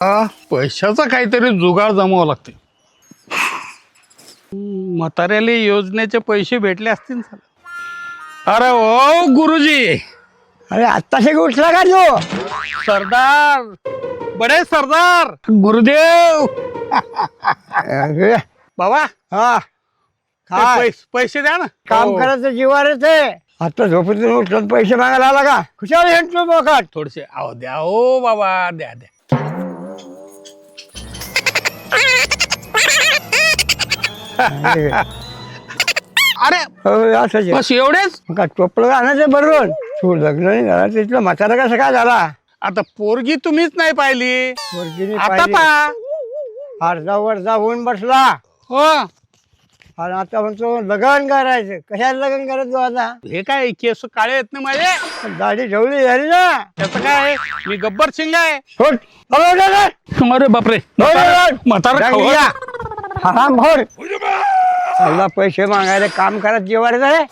पैशाचा काहीतरी जुगाड जमावं लागते. म्हाताऱ्याला योजनेचे पैसे भेटले असतील ना. अरे ओ गुरुजी, अरे आत्ताशे उठला का जो सरदार, बडे सरदार गुरुदेव. अरे, बाबा हा ते काय पैसे द्या ना. काम हो. करायचं जीवारच आहे. आता झोपेतून उठलं पैसे मागायला आला का खुशाल हेंटलो मोकाट. थोडेसे अहो द्या ओ बाबा, द्या द्या. अरे असं बस एवढेच. का टोपलं आणायचं बरोबर. तू लग्न नाही झाला तिथलं म्हातारा कसं काय झाला. आता पोरगी तुम्हीच नाही पाहिली, पोरगीने आता पाहिली. पा. अर्धा वर्धा होऊन बसला हो, आणि आता म्हणतो लग्न करायचं. कशाला लग्न करायचं आता. हे काय केस काळे आहेत ना माझे. दाढी ढवळी झाली ना. त्याचं काय, मी गब्बर सिंग आहे. सोड. अरे बापरे, म्हातारा रंग या. हराम खोर. मला पैसे मागायला काम करत जेवायचं आहे.